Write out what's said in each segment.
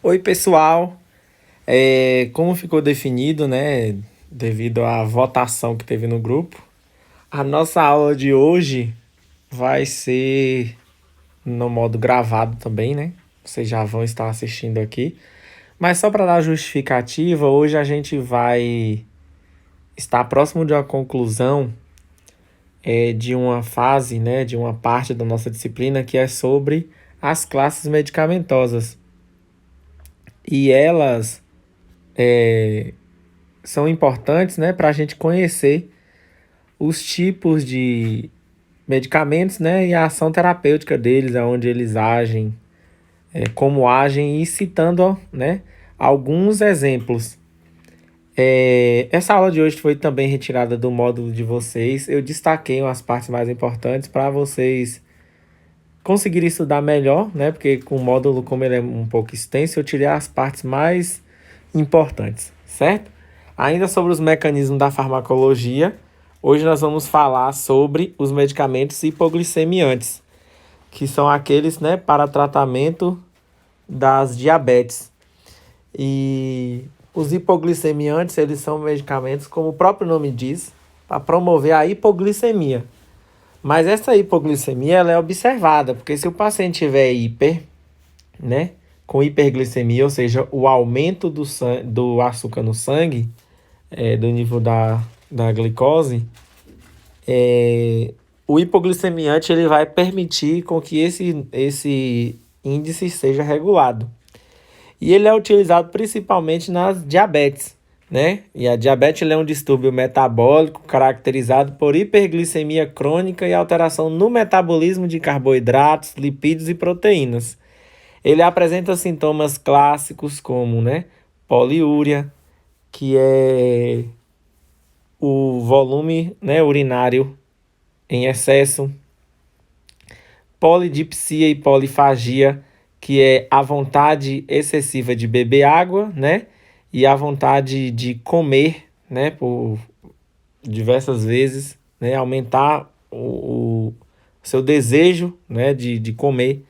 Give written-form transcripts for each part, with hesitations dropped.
Oi, pessoal. Como ficou definido, né, devido à votação que teve no grupo, a nossa aula de hoje vai ser no modo gravado também, né? Vocês já vão estar assistindo aqui. Mas só para dar justificativa, hoje a gente vai estar próximo de uma conclusão de uma fase, né, de uma parte da nossa disciplina que é sobre as classes medicamentosas. E elas são importantes, né, para a gente conhecer os tipos de medicamentos, né, e a ação terapêutica deles, aonde eles agem, como agem e citando, né, alguns exemplos. Essa aula de hoje foi também retirada do módulo de vocês. Eu destaquei as partes mais importantes para vocês conseguirem estudar melhor, né, porque com o módulo, como ele é um pouco extenso, eu tirei as partes mais importantes, certo? Ainda sobre os mecanismos da farmacologia, hoje nós vamos falar sobre os medicamentos hipoglicemiantes, que são aqueles, né, para tratamento das diabetes. E os hipoglicemiantes, eles são medicamentos, como o próprio nome diz, para promover a hipoglicemia. Mas essa hipoglicemia, ela é observada, porque se o paciente tiver né, com hiperglicemia, ou seja, o aumento do açúcar no sangue, do nível da glicose, o hipoglicemiante ele vai permitir com que esse índice seja regulado. E ele é utilizado principalmente nas diabetes, né? E a diabetes é um distúrbio metabólico caracterizado por hiperglicemia crônica e alteração no metabolismo de carboidratos, lipídios e proteínas. Ele apresenta sintomas clássicos como, né, poliúria, que é o volume, né, urinário em excesso, polidipsia e polifagia, que é a vontade excessiva de beber água, né, e a vontade de comer, né, por diversas vezes, né, aumentar o seu desejo, né, de comer,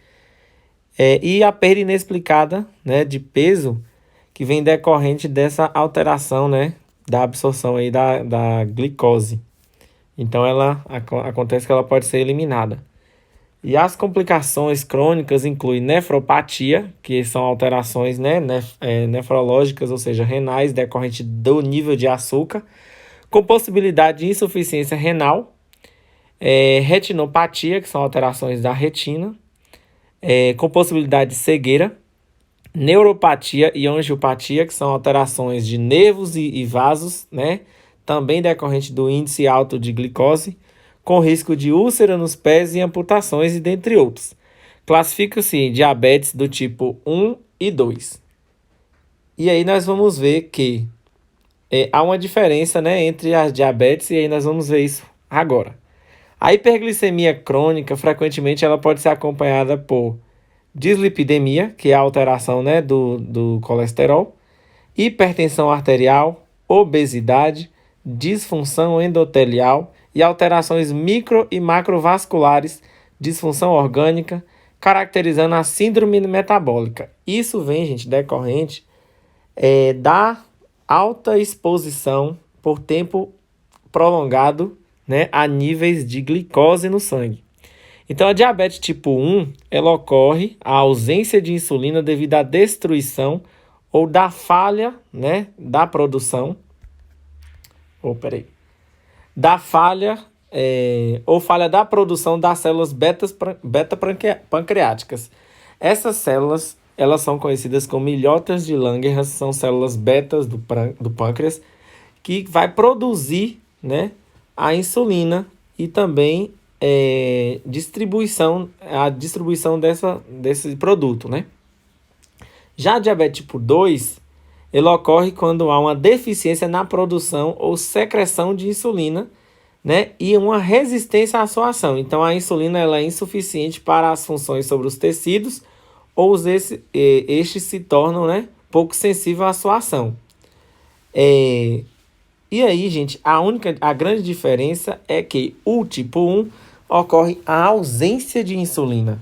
e a perda inexplicada, né, de peso que vem decorrente dessa alteração, né, da absorção aí da glicose. Então acontece que ela pode ser eliminada. E as complicações crônicas incluem nefropatia, que são alterações, né, nefrológicas, ou seja, renais, decorrente do nível de açúcar, com possibilidade de insuficiência renal, retinopatia, que são alterações da retina, com possibilidade de cegueira, neuropatia e angiopatia, que são alterações de nervos e vasos, né, também decorrente do índice alto de glicose, com risco de úlcera nos pés e amputações, e dentre outros. Classifica-se diabetes do tipo 1 e 2. E aí nós vamos ver que há uma diferença, né, entre as diabetes, e aí nós vamos ver isso agora. A hiperglicemia crônica, frequentemente, ela pode ser acompanhada por dislipidemia, que é a alteração, né, do colesterol, hipertensão arterial, obesidade, disfunção endotelial e alterações micro e macrovasculares, disfunção orgânica, caracterizando a síndrome metabólica. Isso vem, gente, decorrente da alta exposição por tempo prolongado, né, a níveis de glicose no sangue. Então, a diabetes tipo 1, ela ocorre a ausência de insulina devido à destruição ou da falha, né, da produção, da falha ou falha da produção das células beta-pancreáticas. Essas células, elas são conhecidas como ilhotas de Langerhans, são células betas do pâncreas, que vai produzir, né, a insulina e também a distribuição desse produto, né? Já a diabetes tipo 2, ele ocorre quando há uma deficiência na produção ou secreção de insulina, né, e uma resistência à sua ação. Então, a insulina ela é insuficiente para as funções sobre os tecidos, ou estes se tornam, né, pouco sensíveis à sua ação. E aí, gente, a grande diferença é que o tipo 1 ocorre a ausência de insulina,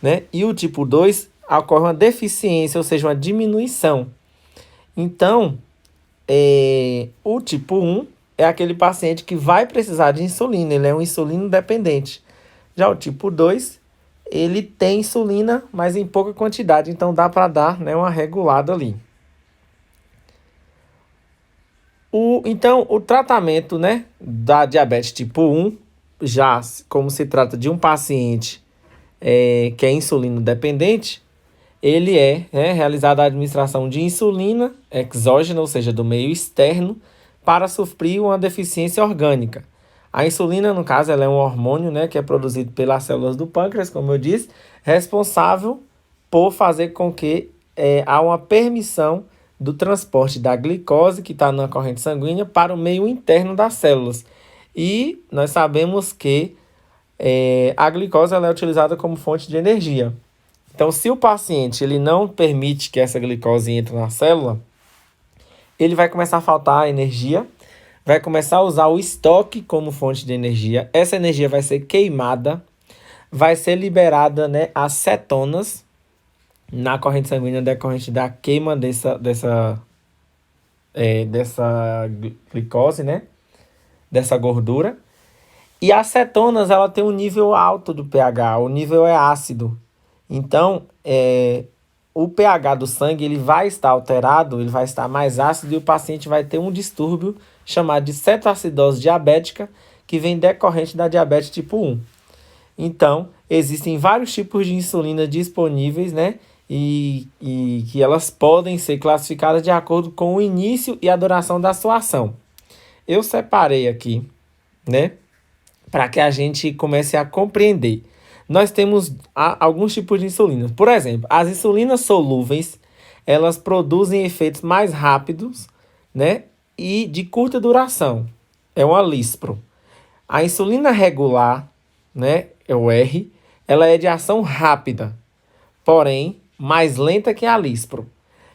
né? E o tipo 2 ocorre uma deficiência, ou seja, uma diminuição. Então, o tipo 1 é aquele paciente que vai precisar de insulina, ele é um insulino dependente. Já o tipo 2, ele tem insulina, mas em pouca quantidade, então dá para dar, né, uma regulada ali. Então, o tratamento, né, da diabetes tipo 1, já como se trata de um paciente que é insulino dependente, ele realizada a administração de insulina exógena, ou seja, do meio externo, para suprir uma deficiência orgânica. A insulina, no caso, ela é um hormônio, né, que é produzido pelas células do pâncreas, como eu disse, responsável por fazer com que há uma permissão do transporte da glicose, que está na corrente sanguínea, para o meio interno das células. E nós sabemos que a glicose ela é utilizada como fonte de energia. Então, se o paciente ele não permite que essa glicose entre na célula, ele vai começar a faltar energia, vai começar a usar o estoque como fonte de energia. Essa energia vai ser queimada, vai ser liberada, né, as cetonas na corrente sanguínea decorrente da queima dessa glicose, né, dessa gordura. E as cetonas, ela tem um nível alto do pH, o nível é ácido. Então, o pH do sangue ele vai estar alterado, ele vai estar mais ácido e o paciente vai ter um distúrbio chamado de cetoacidose diabética, que vem decorrente da diabetes tipo 1. Então, existem vários tipos de insulina disponíveis, né? E que elas podem ser classificadas de acordo com o início e a duração da sua ação. Eu separei aqui, né? Para que a gente comece a compreender. Nós temos alguns tipos de insulina. Por exemplo, as insulinas solúveis, elas produzem efeitos mais rápidos, né? E de curta duração. É uma Lispro. A insulina regular, né? É o R, ela é de ação rápida, porém mais lenta que a Lispro.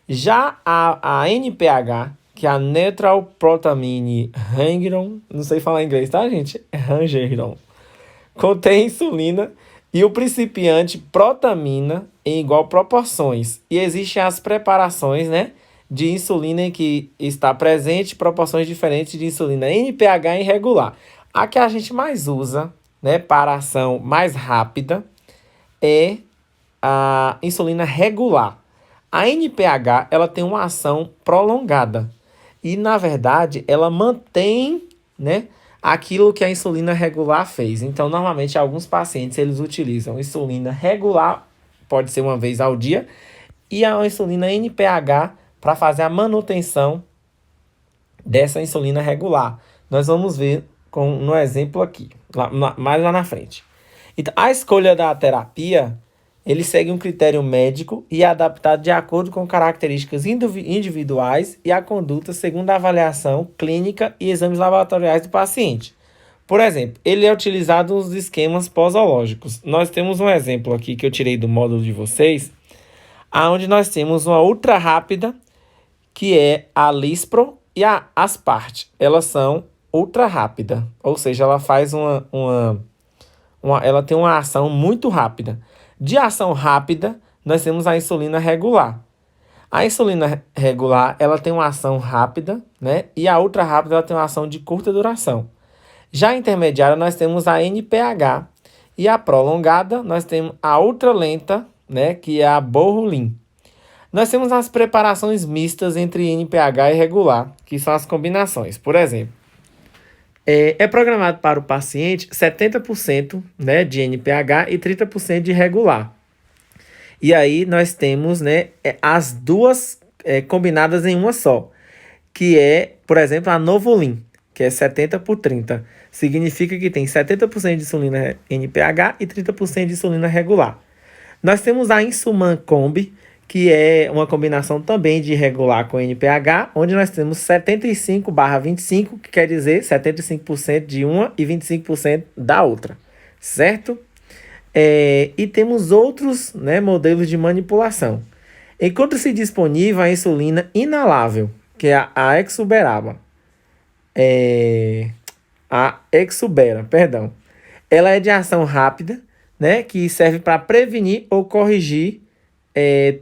Já a NPH, que é a Neutral Protamine Hangron, não sei falar inglês, tá, gente? É Hangron. Contém insulina e o principiante protamina em igual proporções. E existem as preparações, né, de insulina em que está presente proporções diferentes de insulina NPH irregular. A que a gente mais usa, né, para ação mais rápida é a insulina regular. A NPH, ela tem uma ação prolongada e, na verdade, ela mantém, né, aquilo que a insulina regular fez. Então, normalmente, alguns pacientes, eles utilizam insulina regular, pode ser uma vez ao dia, e a insulina NPH para fazer a manutenção dessa insulina regular. Nós vamos ver no exemplo aqui, mais lá na frente. Então, a escolha da terapia, ele segue um critério médico e é adaptado de acordo com características individuais e a conduta segundo a avaliação clínica e exames laboratoriais do paciente. Por exemplo, ele é utilizado nos esquemas posológicos. Nós temos um exemplo aqui que eu tirei do módulo de vocês, onde nós temos uma ultra rápida, que é a Lispro e a Aspart. Elas são ultra rápida, ou seja, ela faz ela tem uma ação muito rápida. De ação rápida, nós temos a insulina regular. A insulina regular, ela tem uma ação rápida, né? E a ultra rápida, ela tem uma ação de curta duração. Já a intermediária, nós temos a NPH. E a prolongada, nós temos a ultra lenta, né? Que é a Borrolin. Nós temos as preparações mistas entre NPH e regular, que são as combinações. Por exemplo, é programado para o paciente 70%, né, de NPH e 30% de regular. E aí nós temos, né, as duas combinadas em uma só, que é, por exemplo, a Novolin, que é 70/30. Significa que tem 70% de insulina NPH e 30% de insulina regular. Nós temos a Insuman Combi, que é uma combinação também de regular com NPH, onde nós temos 75/25, que quer dizer 75% de uma e 25% da outra, certo? E temos outros, né, modelos de manipulação. Encontra-se disponível a insulina inalável, que é a Exuberaba. A Exubera, perdão. Ela é de ação rápida, né, que serve para prevenir ou corrigir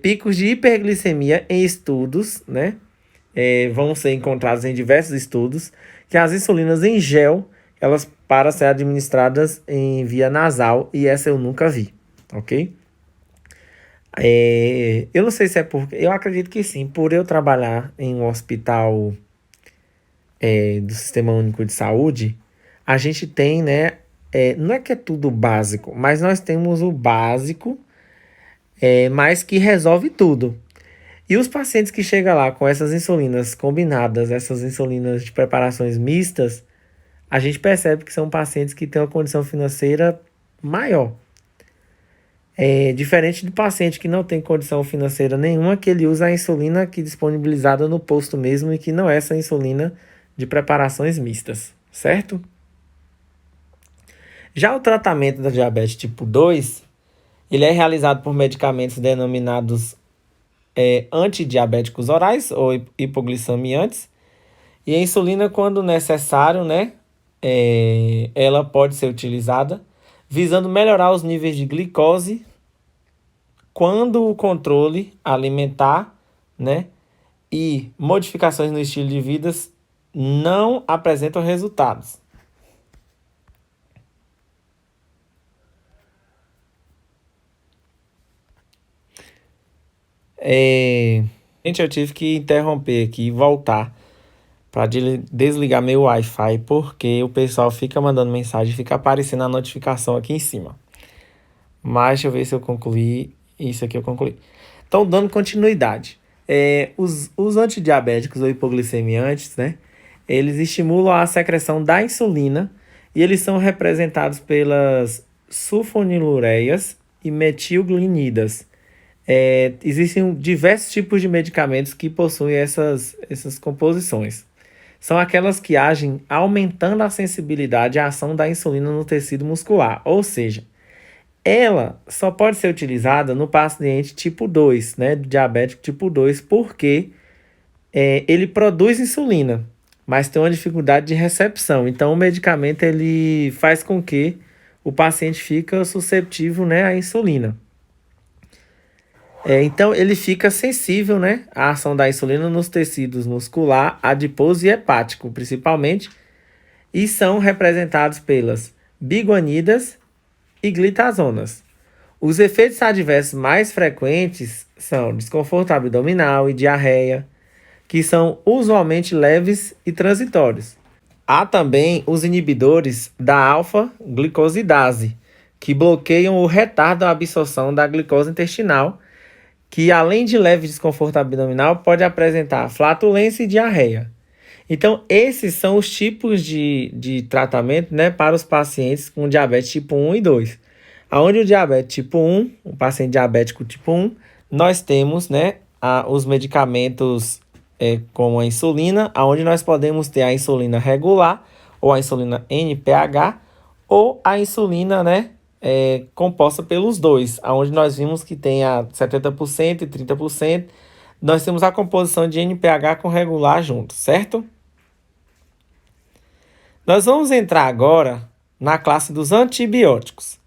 picos de hiperglicemia em estudos, né? Vão ser encontrados em diversos estudos, que as insulinas em gel, elas para ser administradas em via nasal, e essa eu nunca vi, ok? Eu não sei se é porque, eu acredito que sim, por eu trabalhar em um hospital do Sistema Único de Saúde, a gente tem, né, não é que é tudo básico, mas nós temos o básico, mas que resolve tudo. E os pacientes que chegam lá com essas insulinas combinadas, essas insulinas de preparações mistas, a gente percebe que são pacientes que têm uma condição financeira maior. Diferente do paciente que não tem condição financeira nenhuma, que ele usa a insulina que disponibilizada no posto mesmo e que não é essa insulina de preparações mistas, certo? Já o tratamento da diabetes tipo 2, ele é realizado por medicamentos denominados antidiabéticos orais ou hipoglicemiantes. E a insulina, quando necessário, né, ela pode ser utilizada visando melhorar os níveis de glicose quando o controle alimentar, né, e modificações no estilo de vida não apresentam resultados. Gente, eu tive que interromper aqui e voltar para desligar meu Wi-Fi, porque o pessoal fica mandando mensagem e fica aparecendo a notificação aqui em cima. Mas deixa eu ver se eu concluí. Isso aqui eu concluí. Então, dando continuidade. Os antidiabéticos ou hipoglicemiantes, né? Eles estimulam a secreção da insulina e eles são representados pelas sulfonilureias e metilglinidas. Existem diversos tipos de medicamentos que possuem essas composições. São aquelas que agem aumentando a sensibilidade à ação da insulina no tecido muscular, ou seja, ela só pode ser utilizada no paciente tipo 2, né, diabético tipo 2, porque ele produz insulina, mas tem uma dificuldade de recepção. Então, o medicamento ele faz com que o paciente fique susceptível, né, à insulina. Então, ele fica sensível, né, à ação da insulina nos tecidos muscular, adiposo e hepático, principalmente, e são representados pelas biguanidas e glitazonas. Os efeitos adversos mais frequentes são desconforto abdominal e diarreia, que são usualmente leves e transitórios. Há também os inibidores da alfa-glicosidase, que bloqueiam ou retardam a absorção da glicose intestinal, que além de leve desconforto abdominal, pode apresentar flatulência e diarreia. Então, esses são os tipos de tratamento, né, para os pacientes com diabetes tipo 1 e 2. Onde o diabetes tipo 1, o paciente diabético tipo 1, nós temos, né, os medicamentos como a insulina, onde nós podemos ter a insulina regular, ou a insulina NPH, ou a insulina, né, composta pelos dois, onde nós vimos que tem a 70% e 30%. Nós temos a composição de NPH com regular junto, certo? Nós vamos entrar agora na classe dos antibióticos.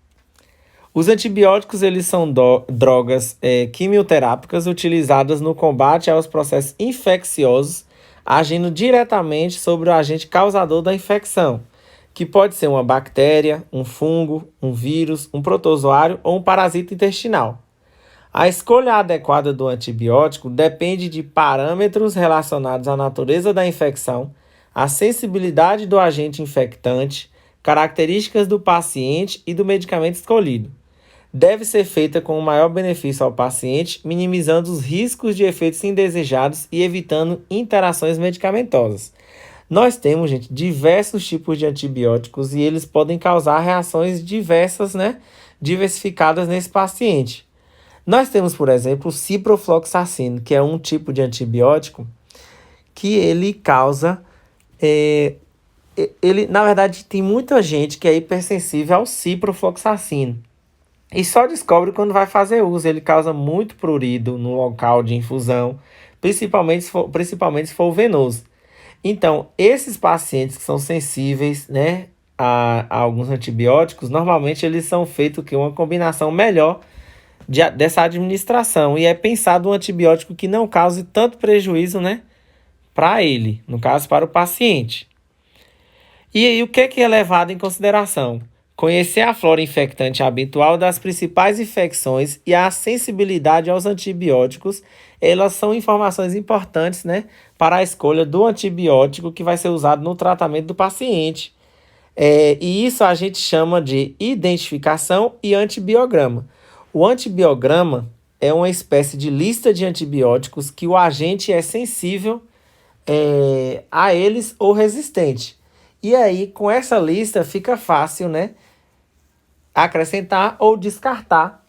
Os antibióticos eles são drogas quimioterápicas utilizadas no combate aos processos infecciosos, agindo diretamente sobre o agente causador da infecção, que pode ser uma bactéria, um fungo, um vírus, um protozoário ou um parasita intestinal. A escolha adequada do antibiótico depende de parâmetros relacionados à natureza da infecção, à sensibilidade do agente infectante, características do paciente e do medicamento escolhido. Deve ser feita com o maior benefício ao paciente, minimizando os riscos de efeitos indesejados e evitando interações medicamentosas. Nós temos, gente, diversos tipos de antibióticos e eles podem causar reações diversas, né, diversificadas nesse paciente. Nós temos, por exemplo, o ciprofloxacino, que é um tipo de antibiótico que ele causa... na verdade, tem muita gente que é hipersensível ao ciprofloxacino. E só descobre quando vai fazer uso. Ele causa muito prurido no local de infusão, principalmente se for venoso. Então, esses pacientes que são sensíveis, né, a alguns antibióticos, normalmente eles são feitos com uma combinação melhor dessa administração. E é pensado um antibiótico que não cause tanto prejuízo, né, para ele, no caso, para o paciente. E aí, o que é levado em consideração? Conhecer a flora infectante habitual das principais infecções e a sensibilidade aos antibióticos, elas são informações importantes, né, para a escolha do antibiótico que vai ser usado no tratamento do paciente. E isso a gente chama de identificação e antibiograma. O antibiograma é uma espécie de lista de antibióticos que o agente é sensível a eles ou resistente. E aí, com essa lista, fica fácil, né, acrescentar ou descartar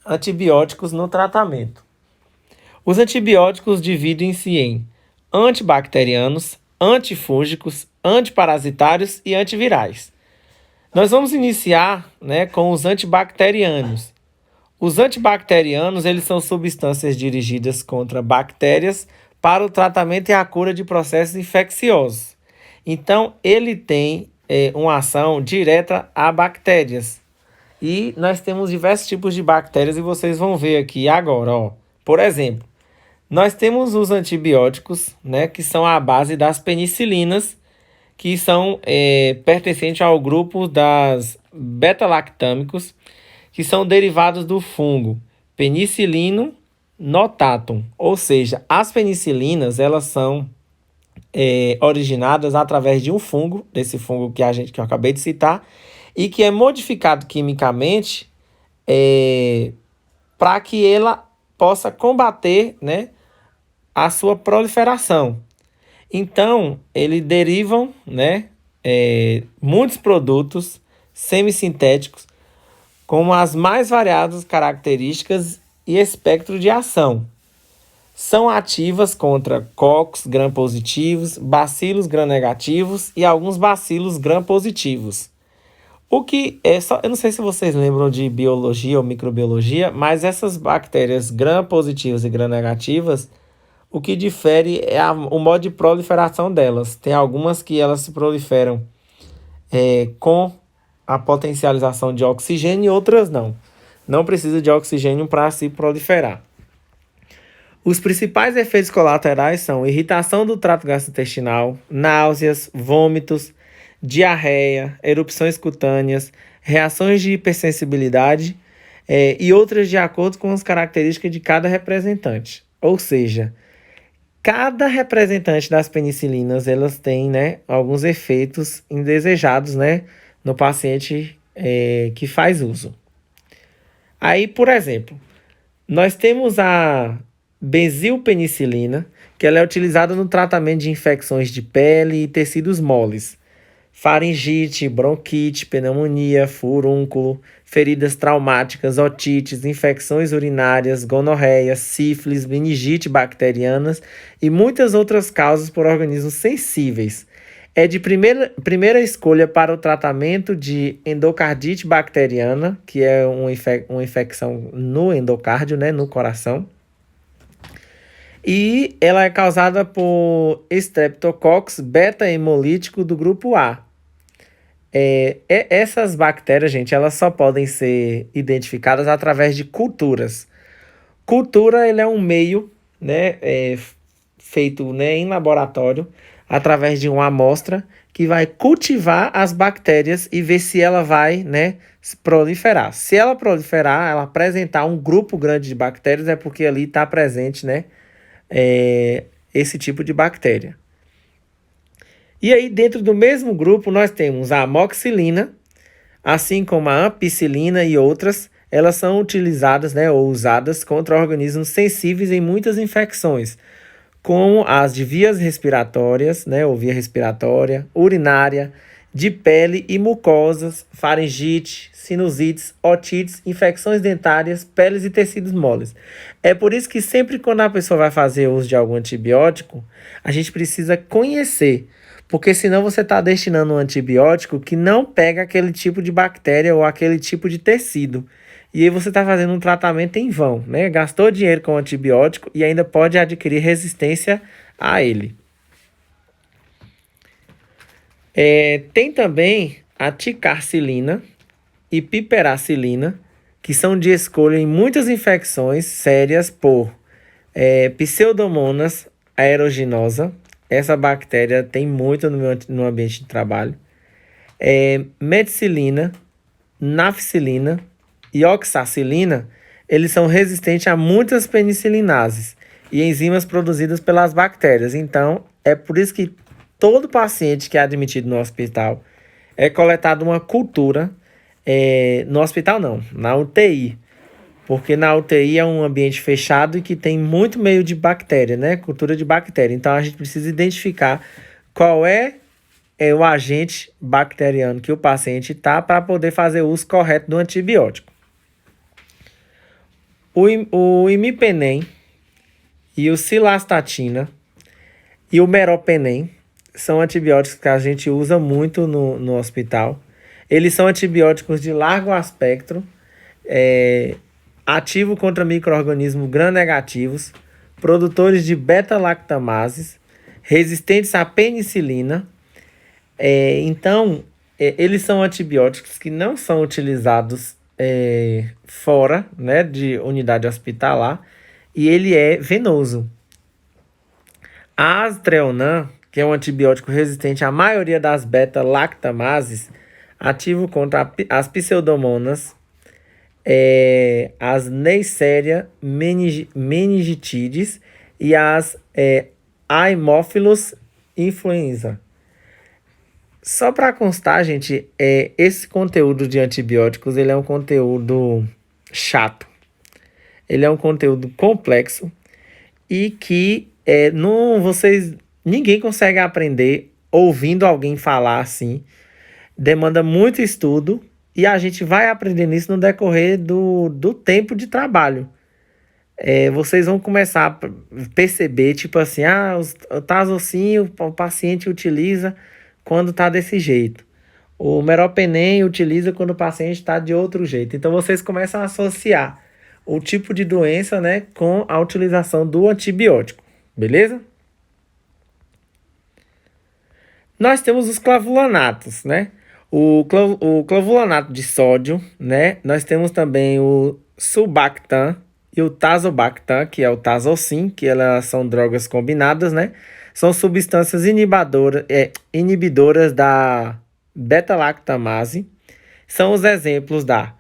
antibióticos no tratamento. Os antibióticos dividem-se em antibacterianos, antifúngicos, antiparasitários e antivirais. Nós vamos iniciar, né, com os antibacterianos. Os antibacterianos, eles são substâncias dirigidas contra bactérias para o tratamento e a cura de processos infecciosos. Então, ele tem uma ação direta a bactérias. E nós temos diversos tipos de bactérias e vocês vão ver aqui agora, ó. Por exemplo, nós temos os antibióticos, né, que são à base das penicilinas, que são pertencentes ao grupo das beta-lactâmicos, que são derivados do fungo Penicillium notatum. Ou seja, as penicilinas, elas são originadas através de um fungo, desse fungo que eu acabei de citar, e que é modificado quimicamente para que ela possa combater, né, a sua proliferação. Então, eles derivam, né, muitos produtos semissintéticos com as mais variadas características e espectro de ação. São ativas contra cocos gram-positivos, bacilos gram-negativos e alguns bacilos gram-positivos. O que é só, eu não sei se vocês lembram de biologia ou microbiologia, mas essas bactérias gram-positivas e gram-negativas, o que difere é o modo de proliferação delas. Tem algumas que elas se proliferam com a potencialização de oxigênio e outras não. Não precisa de oxigênio para se proliferar. Os principais efeitos colaterais são irritação do trato gastrointestinal, náuseas, vômitos, diarreia, erupções cutâneas, reações de hipersensibilidade e outras de acordo com as características de cada representante. Ou seja, cada representante das penicilinas, elas têm, né, alguns efeitos indesejados, né, no paciente que faz uso. Aí, por exemplo, nós temos a benzilpenicilina, que ela é utilizada no tratamento de infecções de pele e tecidos moles, faringite, bronquite, pneumonia, furúnculo, feridas traumáticas, otites, infecções urinárias, gonorreia, sífilis, meningite bacterianas e muitas outras causas por organismos sensíveis. É de primeira escolha para o tratamento de endocardite bacteriana, que é uma infecção no endocárdio, né, no coração. E ela é causada por Streptococcus beta-hemolítico do grupo A. Essas bactérias, gente, elas só podem ser identificadas através de culturas. Cultura, ele é um meio, né, feito, né, em laboratório, através de uma amostra que vai cultivar as bactérias e ver se ela vai, né, proliferar. Se ela proliferar, ela apresentar um grupo grande de bactérias, é porque ali está presente, né, esse tipo de bactéria. E aí, dentro do mesmo grupo, nós temos a amoxicilina, assim como a ampicilina e outras. Elas são utilizadas, né, ou usadas contra organismos sensíveis em muitas infecções, como as de vias respiratórias, né, ou via respiratória, urinária, de pele e mucosas, faringite, sinusites, otites, infecções dentárias, peles e tecidos moles. É por isso que sempre quando a pessoa vai fazer uso de algum antibiótico, a gente precisa conhecer, porque senão você está destinando um antibiótico que não pega aquele tipo de bactéria ou aquele tipo de tecido. E aí você está fazendo um tratamento em vão, né? Gastou dinheiro com antibiótico e ainda pode adquirir resistência a ele. Tem também a ticarcilina e piperacilina, que são de escolha em muitas infecções sérias por Pseudomonas aeruginosa. Essa bactéria tem muito no ambiente de trabalho. Meticilina, nafcilina e oxacilina, eles são resistentes a muitas penicilinases e enzimas produzidas pelas bactérias. Então, é por isso que todo paciente que é admitido no hospital é coletado uma cultura, no hospital não, na UTI. Porque na UTI é um ambiente fechado e que tem muito meio de bactéria, né? Cultura de bactéria. Então, a gente precisa identificar qual é o agente bacteriano que o paciente está para poder fazer o uso correto do antibiótico. O imipenem e o cilastatina e o meropenem são antibióticos que a gente usa muito no hospital. Eles são antibióticos de largo espectro, ativo contra micro-organismos gram-negativos, produtores de beta-lactamases, resistentes à penicilina. Então, eles são antibióticos que não são utilizados fora, né, de unidade hospitalar, e ele é venoso. A Aztreonam, que é um antibiótico resistente à maioria das beta-lactamases, ativo contra as pseudomonas, as Neisseria meningitidis e as Haemophilus influenza. Só para constar, gente, esse conteúdo de antibióticos, ele é um conteúdo chato. Ele é um conteúdo complexo e que ninguém consegue aprender ouvindo alguém falar assim. Demanda muito estudo e a gente vai aprendendo isso no decorrer do tempo de trabalho. Vocês vão começar a perceber, tipo assim, o Tazocin o paciente utiliza quando está desse jeito. O meropenem utiliza quando o paciente está de outro jeito. Então, vocês começam a associar o tipo de doença, né, com a utilização do antibiótico. Beleza? Nós temos os clavulanatos, né? O clavulanato de sódio, né? Nós temos também o sulbactam e o tazobactam, que é o Tazocin, que elas são drogas combinadas, né? São substâncias inibidoras da beta-lactamase. São os exemplos da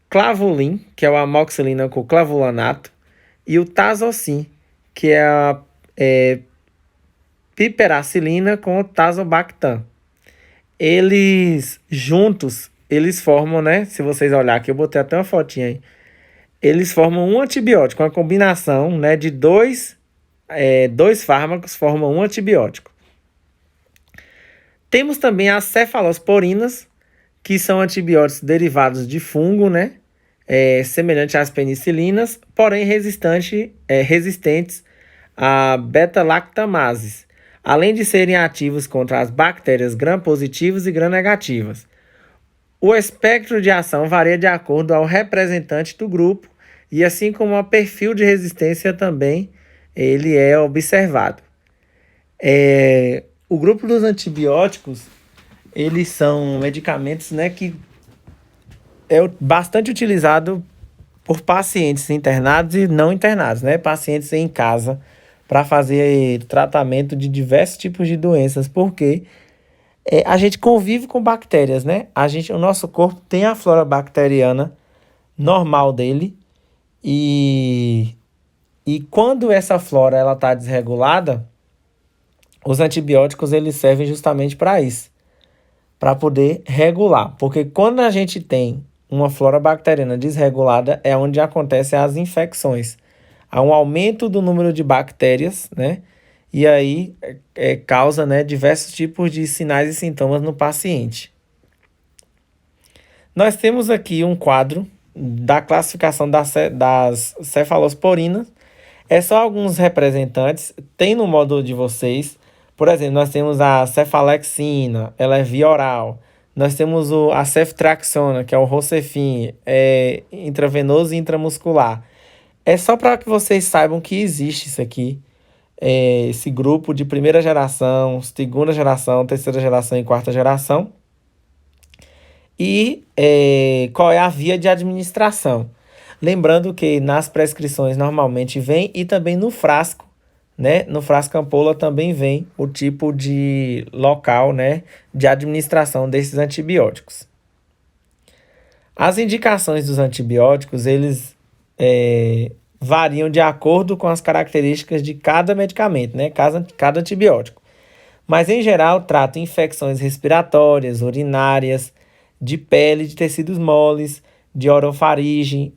clavulin, que é o amoxicilina com clavulanato, e o Tazocin, que é a piperacilina com o tazobactam. Eles juntos, eles formam, né? Se vocês olharem aqui, eu botei até uma fotinha aí. Eles formam um antibiótico, uma combinação, né, de dois fármacos formam um antibiótico. Temos também as cefalosporinas, que são antibióticos derivados de fungo, né? Semelhante às penicilinas, porém resistentes a beta-lactamases, além de serem ativos contra as bactérias gram-positivas e gram-negativas. O espectro de ação varia de acordo ao representante do grupo e assim como o perfil de resistência também ele é observado. O grupo dos antibióticos, eles são medicamentos, né, que é bastante utilizado por pacientes internados e não internados, né? Pacientes em casa para fazer tratamento de diversos tipos de doenças, porque a gente convive com bactérias, né? O nosso corpo tem a flora bacteriana normal dele e quando essa flora ela está desregulada, os antibióticos eles servem justamente para isso, para poder regular, porque quando a gente tem uma flora bacteriana desregulada é onde acontecem as infecções. Há um aumento do número de bactérias, né? E aí causa, né, diversos tipos de sinais e sintomas no paciente. Nós temos aqui um quadro da classificação das cefalosporinas. Só alguns representantes. Tem no módulo de vocês. Por exemplo, nós temos a cefalexina, ela é via oral. Nós temos a ceftriaxona, que é o Rocefin, intravenoso e intramuscular. É só para que vocês saibam que existe isso aqui. Esse grupo de primeira geração, segunda geração, terceira geração e quarta geração. E qual é a via de administração. Lembrando que nas prescrições normalmente vem e também no frasco, né? No frasco ampola também vem o tipo de local, né, de administração desses antibióticos. As indicações dos antibióticos, eles variam de acordo com as características de cada medicamento, né? Cada antibiótico. Mas, em geral, trata infecções respiratórias, urinárias, de pele, de tecidos moles, de orofaringe,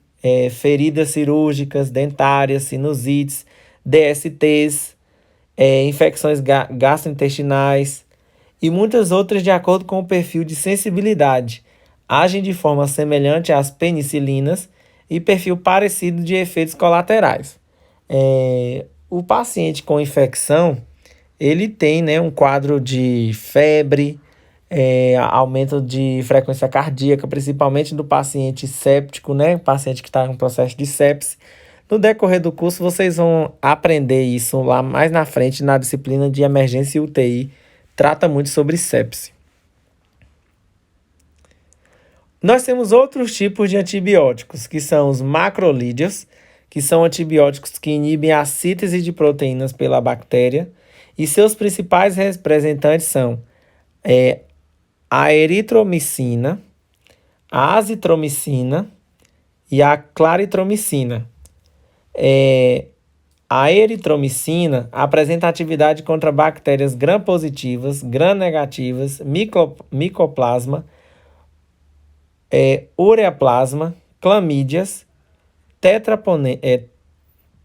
feridas cirúrgicas, dentárias, sinusites, DSTs, infecções gastrointestinais e muitas outras de acordo com o perfil de sensibilidade. Agem de forma semelhante às penicilinas e perfil parecido de efeitos colaterais. O paciente com infecção, ele tem, né, um quadro de febre, aumento de frequência cardíaca, principalmente do paciente séptico, né, paciente que está em processo de sepse. No decorrer do curso, vocês vão aprender isso lá mais na frente, na disciplina de emergência e UTI. Trata muito sobre sepse. Nós temos outros tipos de antibióticos, que são os macrolídeos, que são antibióticos que inibem a síntese de proteínas pela bactéria, e seus principais representantes são a eritromicina, a azitromicina e a claritromicina. A eritromicina apresenta atividade contra bactérias gram-positivas, gram-negativas, micoplasma, ureaplasma, clamídias,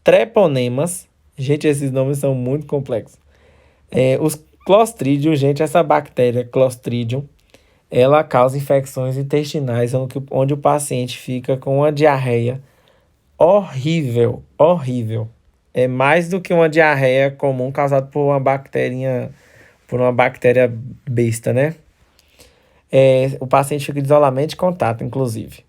treponemas. Gente, esses nomes são muito complexos. Os Clostridium, gente, essa bactéria Clostridium, ela causa infecções intestinais, onde o paciente fica com uma diarreia horrível, horrível. É mais do que uma diarreia comum causada por uma bactéria besta, né? O paciente fica de isolamento e contato, inclusive.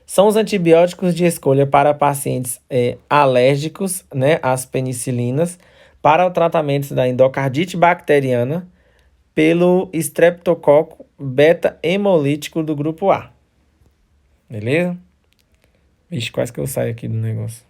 São os antibióticos de escolha para pacientes alérgicos, né, às penicilinas, para o tratamento da endocardite bacteriana pelo estreptococo beta-hemolítico do grupo A. Beleza? Vixe, quase que eu saio aqui do negócio.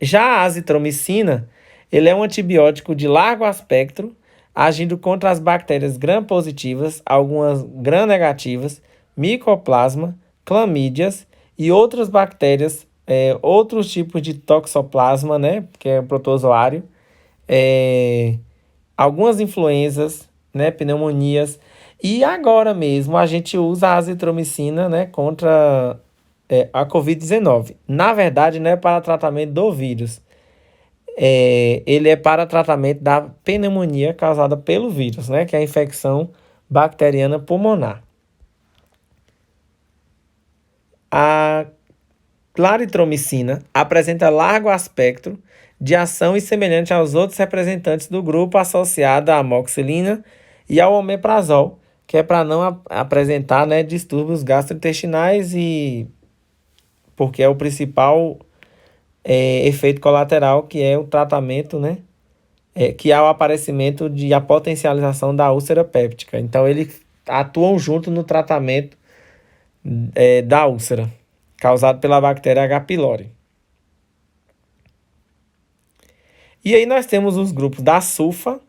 Já a azitromicina, ele é um antibiótico de largo espectro, agindo contra as bactérias gram-positivas, algumas gram-negativas, micoplasma, clamídias e outras bactérias, outros tipos de toxoplasma, né, que é o protozoário, algumas influenzas, né, pneumonias, e agora mesmo a gente usa a azitromicina, né, contra a Covid-19. Na verdade, não é para tratamento do vírus. Ele é para tratamento da pneumonia causada pelo vírus, né, que é a infecção bacteriana pulmonar. A claritromicina apresenta largo espectro de ação e semelhante aos outros representantes do grupo associado à amoxicilina e ao omeprazol, que é para não apresentar, né, distúrbios gastrointestinais e porque é o principal efeito colateral, que é o tratamento, né, que é o aparecimento a potencialização da úlcera péptica. Então, eles atuam junto no tratamento da úlcera, causado pela bactéria H. pylori. E aí nós temos os grupos da sulfa,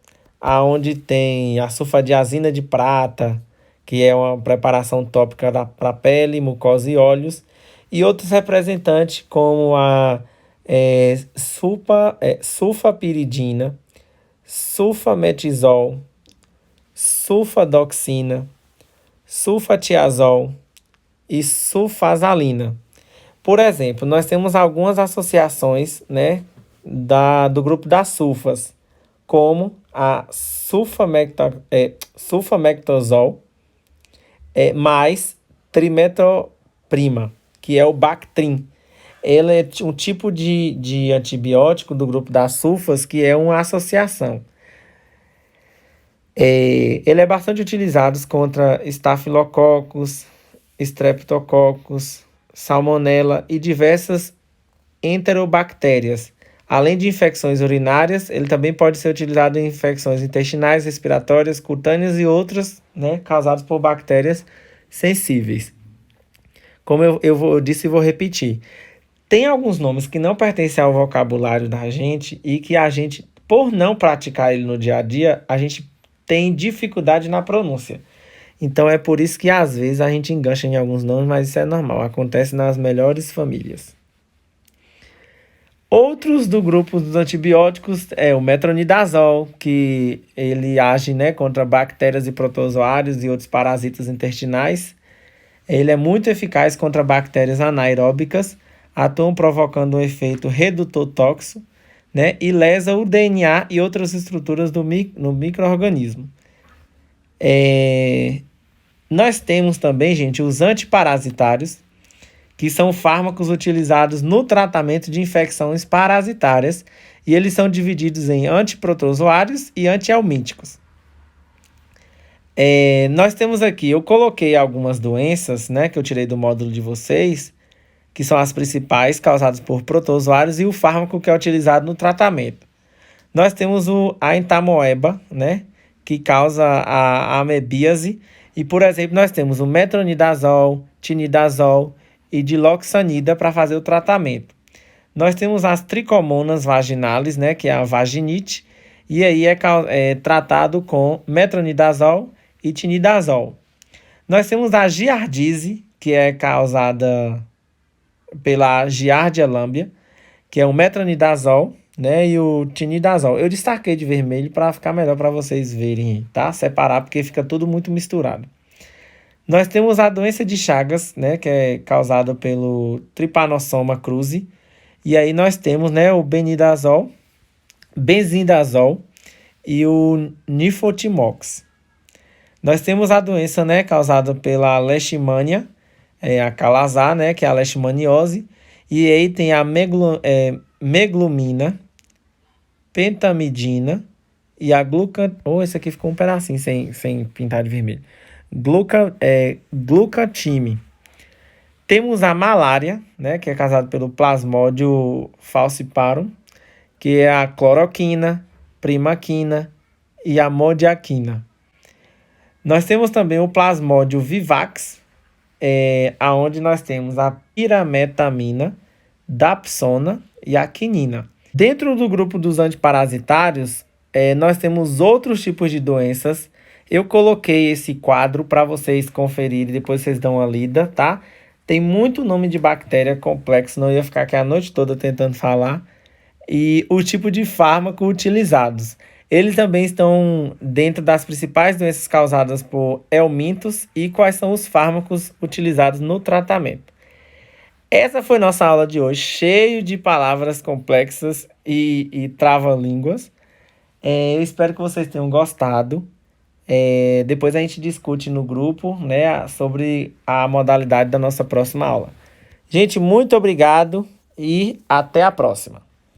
onde tem a sulfadiazina de prata, que é uma preparação tópica para pele, mucosa e olhos, e outros representantes como a sulfapiridina, sulfametizol, sulfadoxina, sulfatiazol e sulfasalina. Por exemplo, nós temos algumas associações, né, do grupo das sulfas, como a sulfamectazol mais trimetoprima, que é o Bactrim. Ele é um tipo de antibiótico do grupo das sulfas, que é uma associação. Ele é bastante utilizado contra estafilococcus, streptococcus, salmonella e diversas enterobactérias, Além de infecções urinárias, ele também pode ser utilizado em infecções intestinais, respiratórias, cutâneas e outras, né, causadas por bactérias sensíveis. Como eu disse e vou repetir, tem alguns nomes que não pertencem ao vocabulário da gente e que a gente, por não praticar ele no dia a dia, a gente tem dificuldade na pronúncia. Então é por isso que às vezes a gente engancha em alguns nomes, mas isso é normal, acontece nas melhores famílias. Outros do grupo dos antibióticos é o metronidazol, que ele age, né, contra bactérias e protozoários e outros parasitas intestinais. Ele é muito eficaz contra bactérias anaeróbicas, atuam provocando um efeito redutor tóxico, né, e lesa o DNA e outras estruturas no micro-organismo. Nós temos também, gente, os antiparasitários, que são fármacos utilizados no tratamento de infecções parasitárias, e eles são divididos em antiprotozoários e antihelmínticos. Nós temos aqui, eu coloquei algumas doenças, né, que eu tirei do módulo de vocês, que são as principais causadas por protozoários e o fármaco que é utilizado no tratamento. Nós temos a entamoeba, né, que causa a amebíase, e, por exemplo, nós temos o metronidazol, tinidazol e diloxanida para fazer o tratamento. Nós temos as tricomonas vaginales, né, que é a vaginite, e aí é tratado com metronidazol e tinidazol. Nós temos a giardíase, que é causada pela Giardia lamblia, que é o metronidazol, né, e o tinidazol. Eu destaquei de vermelho para ficar melhor para vocês verem, tá? Separar, porque fica tudo muito misturado. Nós temos a doença de Chagas, né, que é causada pelo Trypanosoma cruzi. E aí nós temos, né, o benidazol, benzindazol e o nifotimox. Nós temos a doença, né, causada pela leishmania, a calazar, né, que é a leishmaniose. E aí tem a meglumina, pentamidina e a esse aqui ficou um pedacinho sem pintar de vermelho. Glucatime. Temos a malária, né, que é causada pelo Plasmodium falciparum, que é a cloroquina, primaquina e a modiaquina. Nós temos também o Plasmodium vivax, aonde nós temos a pirametamina, dapsona e a quinina. Dentro do grupo dos antiparasitários, nós temos outros tipos de doenças. Eu coloquei esse quadro para vocês conferirem, depois vocês dão uma lida, tá? Tem muito nome de bactéria complexo, não ia ficar aqui a noite toda tentando falar. E o tipo de fármaco utilizados. Eles também estão dentro das principais doenças causadas por helmintos e quais são os fármacos utilizados no tratamento. Essa foi nossa aula de hoje, cheio de palavras complexas e trava-línguas. Eu espero que vocês tenham gostado. Depois a gente discute no grupo, né, sobre a modalidade da nossa próxima aula. Gente, muito obrigado e até a próxima.